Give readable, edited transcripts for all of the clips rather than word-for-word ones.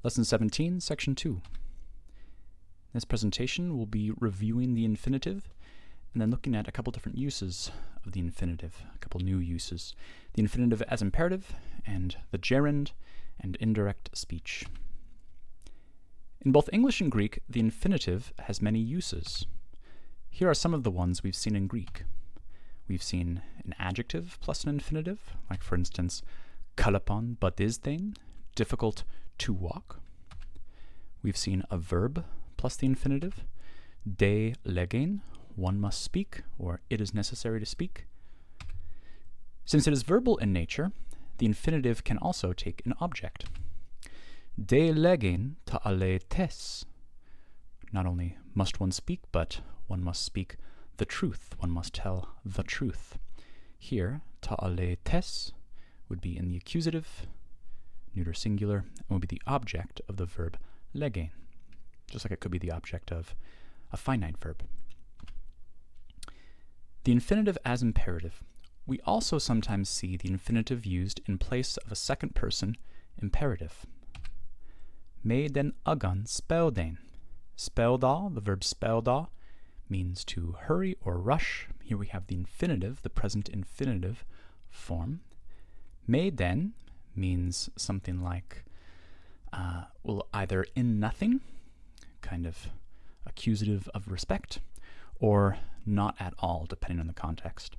Lesson 17, Section 2. In this presentation, we'll be reviewing the infinitive and then looking at a couple different uses of the infinitive, a couple new uses. The infinitive as imperative and the gerund and indirect speech. In both English and Greek, the infinitive has many uses. Here are some of the ones we've seen in Greek. We've seen an adjective plus an infinitive, like for instance, kalapon badizdein, difficult to walk. We've seen a verb plus the infinitive, de legen, one must speak, or it is necessary to speak. Since it is verbal in nature, the infinitive can also take an object. De legen ta ale tes. Not only must one speak, but one must speak the truth. One must tell the truth. Here, ta ale tes would be in the accusative, neuter singular, and would be the object of the verb legen, just like it could be the object of a finite verb. The infinitive as imperative. We also sometimes see the infinitive used in place of a second person imperative. Me den agan spelden. Spelda, the verb spelda, means to hurry or rush. Here we have the infinitive, the present infinitive form. Me den means something like, well, either in nothing, kind of accusative of respect, or not at all, depending on the context.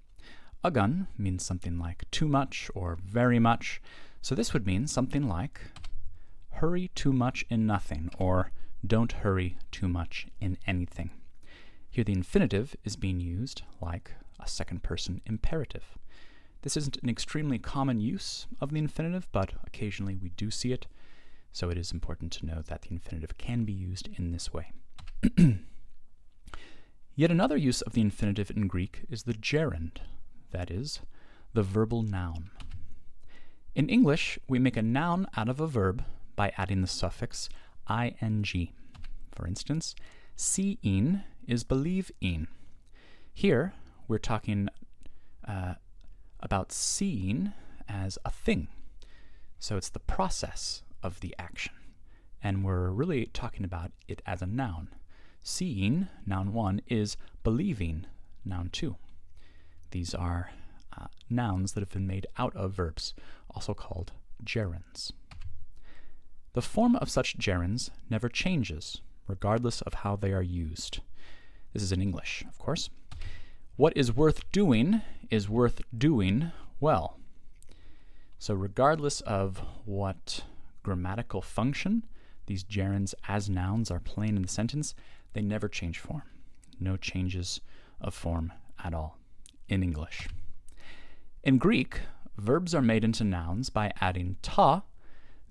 Agan means something like too much or very much, so this would mean something like hurry too much in nothing, or don't hurry too much in anything. Here the infinitive is being used like a second person imperative. This isn't an extremely common use of the infinitive, but occasionally we do see it, so it is important to know that the infinitive can be used in this way. Yet another use of the infinitive in Greek is the gerund, that is, the verbal noun. In English, we make a noun out of a verb by adding the suffix ing. For instance, seeing is believe in. Here, we're talking about seeing as a thing. So it's the process of the action. And we're really talking about it as a noun. Seeing, noun 1, is believing, noun 2. These are nouns that have been made out of verbs, also called gerunds. The form of such gerunds never changes, regardless of how they are used. This is in English, of course. What is worth doing well. So regardless of what grammatical function these gerunds as nouns are playing in the sentence, they never change form. No changes of form at all in English. In Greek, verbs are made into nouns by adding ta,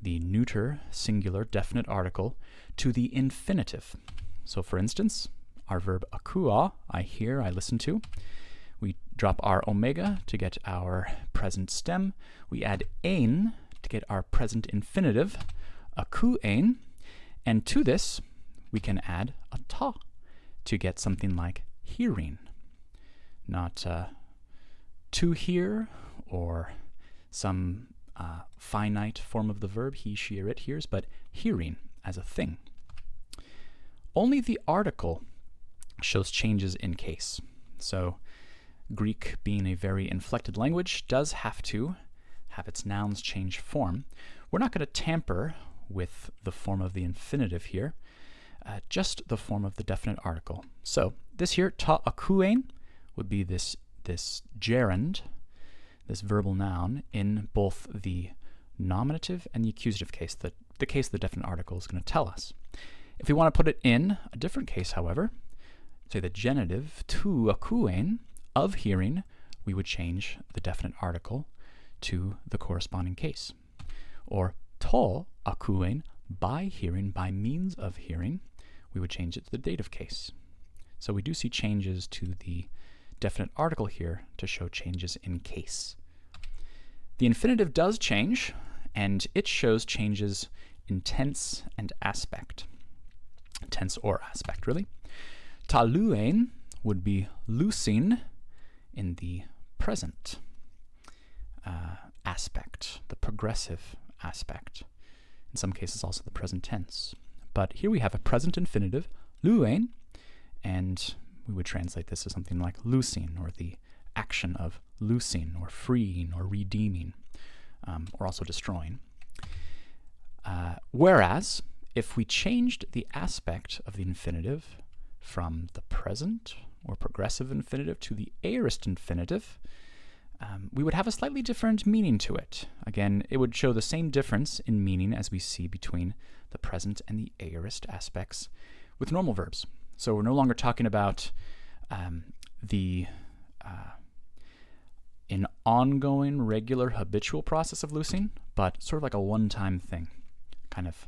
the neuter singular definite article, to the infinitive. So for instance, our verb akua, I hear, I listen to. We drop our omega to get our present stem. We add ein to get our present infinitive, akuein. And to this, we can add a ta to get something like hearing. Not to hear or some finite form of the verb, he, she, or it hears, but hearing as a thing. Only the article shows changes in case. So Greek, being a very inflected language, does have to have its nouns change form. We're not going to tamper with the form of the infinitive here, just the form of the definite article. So this here, ta akuein, would be this gerund, this verbal noun, in both the nominative and the accusative case, the case the definite article is going to tell us. If we want to put it in a different case, however, say the genitive tu akuein, of hearing, we would change the definite article to the corresponding case. Or to akuein, by hearing, by means of hearing, we would change it to the dative case. So we do see changes to the definite article here to show changes in case. The infinitive does change, and it shows changes in tense and aspect. Tense or aspect, really. Ta luein would be loosing in the present aspect, the progressive aspect. in some cases also the present tense. But here we have a present infinitive, luein, and we would translate this as something like loosing, or the action of loosing, or freeing, or redeeming, or also destroying. Whereas, if we changed the aspect of the infinitive from the present or progressive infinitive to the aorist infinitive, we would have a slightly different meaning to it. Again, it would show the same difference in meaning as we see between the present and the aorist aspects with normal verbs. So we're no longer talking about an ongoing, regular, habitual process of loosing, but sort of like a one-time thing, kind of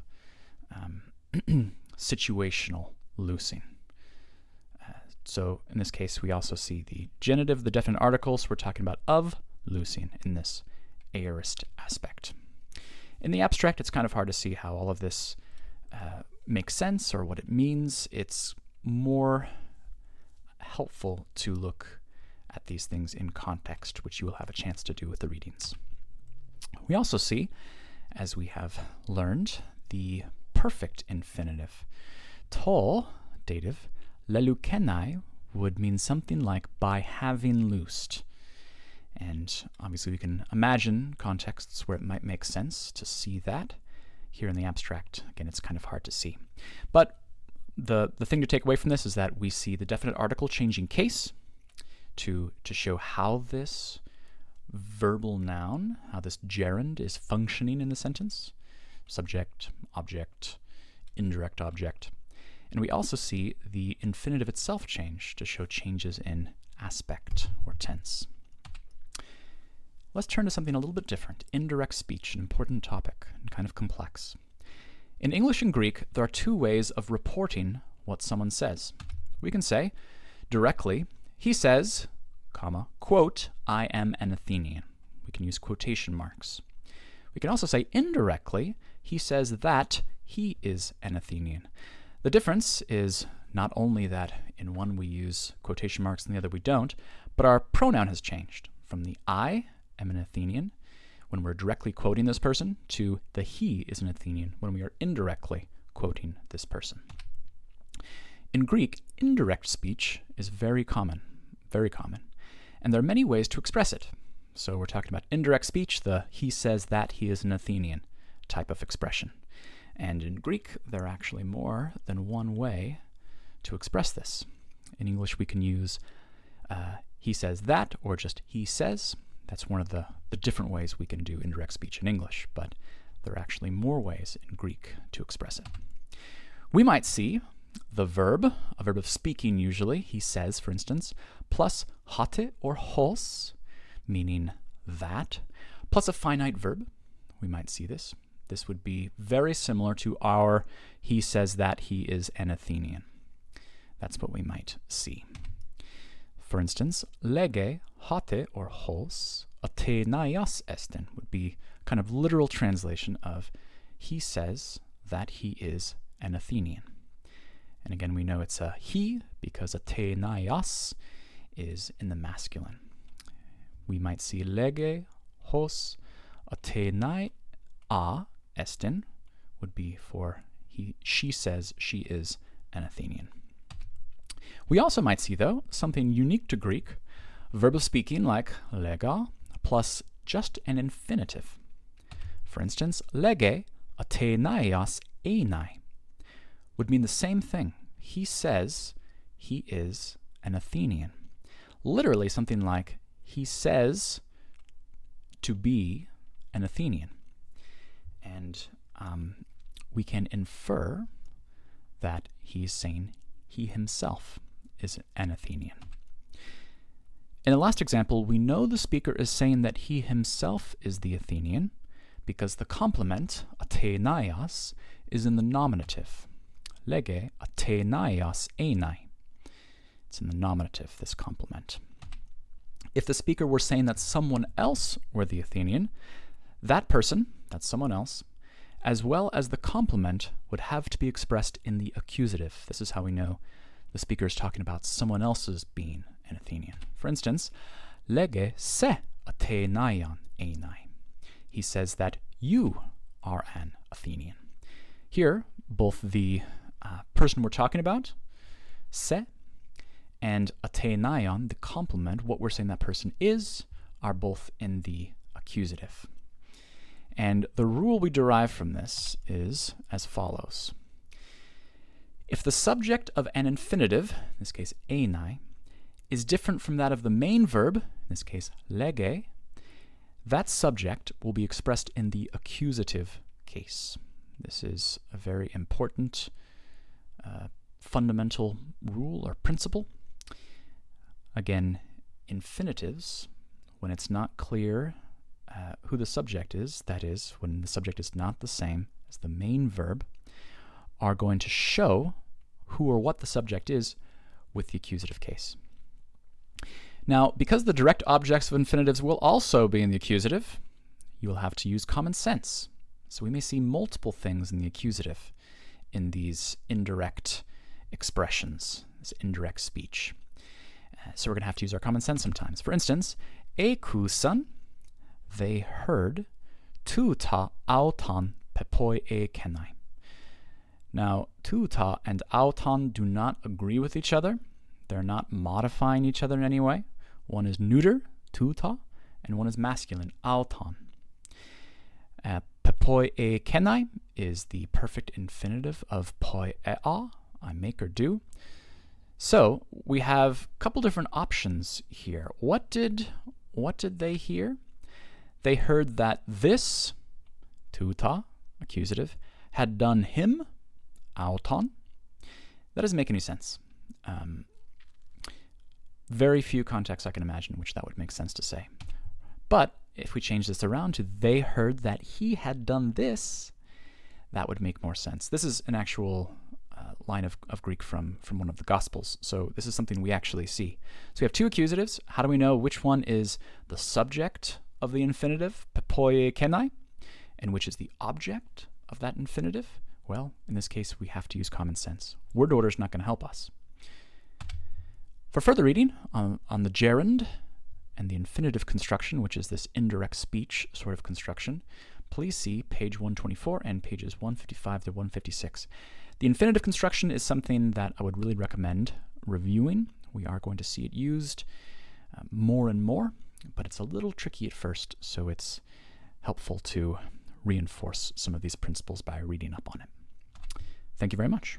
situational loosing. So in this case, we also see the genitive, the definite articles. We're talking about of loosing in this aorist aspect. In the abstract, it's kind of hard to see how all of this makes sense or what it means. It's more helpful to look at these things in context, which you will have a chance to do with the readings. We also see, as we have learned, the perfect infinitive. To, dative, lelukenai would mean something like by having loosed. And obviously we can imagine contexts where it might make sense to see that. Here in the abstract, again, it's kind of hard to see. But the thing to take away from this is that we see the definite article changing case to show how this verbal noun, how this gerund is functioning in the sentence. Subject, object, indirect object. And we also see the infinitive itself change to show changes in aspect or tense. Let's turn to something a little bit different. Indirect speech, an important topic and kind of complex. In English and Greek, there are two ways of reporting what someone says. We can say directly, he says, comma, quote, I am an Athenian. We can use quotation marks. We can also say indirectly, he says that he is an Athenian. The difference is not only that in one we use quotation marks and the other we don't, but our pronoun has changed from the I am an Athenian when we're directly quoting this person to the he is an Athenian when we are indirectly quoting this person. In Greek, indirect speech is very common, and there are many ways to express it. So we're talking about indirect speech, the he says that he is an Athenian type of expression. And in Greek, there are actually more than one way to express this. In English, we can use he says that, or just he says. That's one of the different ways we can do indirect speech in English, but there are actually more ways in Greek to express it. We might see the verb, a verb of speaking usually, he says, for instance, plus hate or hos, meaning that, plus a finite verb. We might see this. This would be very similar to our he says that he is an Athenian. That's what we might see. For instance, lege hate or hos Athenaias esten would be kind of literal translation of he says that he is an Athenian. And again, we know it's a he because Athenaias is in the masculine. We might see lege hos Athenaia esten would be for she says she is an Athenian. We also might see, though, something unique to Greek, a verb of speaking like lega plus just an infinitive. For instance, lege Athenaias einai would mean the same thing. He says he is an Athenian. Literally something like he says to be an Athenian. And we can infer that he's saying he himself is an Athenian. In the last example, we know the speaker is saying that he himself is the Athenian because the complement, Athenaias, is in the nominative. Lege Athenaias einai. It's in the nominative, this complement. If the speaker were saying that someone else were the Athenian, that person, that's someone else, as well as the complement would have to be expressed in the accusative. This is how we know the speaker is talking about someone else's being an Athenian. For instance, lege se Athenaian einai. He says that you are an Athenian. Here, both the person we're talking about, se, and atenaion, the complement, what we're saying that person is, are both in the accusative. And the rule we derive from this is as follows. If the subject of an infinitive, in this case einai, is different from that of the main verb, in this case lege, that subject will be expressed in the accusative case. This is a very important fundamental rule or principle. Again, infinitives, when it's not clear who the subject is, that is, when the subject is not the same as the main verb, are going to show who or what the subject is with the accusative case. Now, because the direct objects of infinitives will also be in the accusative, you will have to use common sense. So we may see multiple things in the accusative in these indirect expressions, this indirect speech. So we're going to have to use our common sense sometimes. For instance, ekusan, they heard, tuta auton pepoi e kenai. Now, tuta and auton do not agree with each other. They're not modifying each other in any way. One is neuter, tuta, and one is masculine, auton. Pepoi e kenai is the perfect infinitive of poi ea, I make or do. So we have a couple different options here. What did they hear? They heard that this, tuta, accusative, had done him, auton. That doesn't make any sense. Very few contexts I can imagine in which that would make sense to say. But if we change this around to they heard that he had done this, that would make more sense. This is an actual line of Greek from one of the Gospels, so this is something we actually see. So we have two accusatives. How do we know which one is the subject of the infinitive, pepoi kenai, and which is the object of that infinitive? Well, in this case, we have to use common sense. Word order is not going to help us. For further reading on the gerund and the infinitive construction, which is this indirect speech sort of construction, please see page 124 and pages 155 to 156. The infinitive construction is something that I would really recommend reviewing. We are going to see it used more and more, but it's a little tricky at first, so it's helpful to reinforce some of these principles by reading up on it. Thank you very much.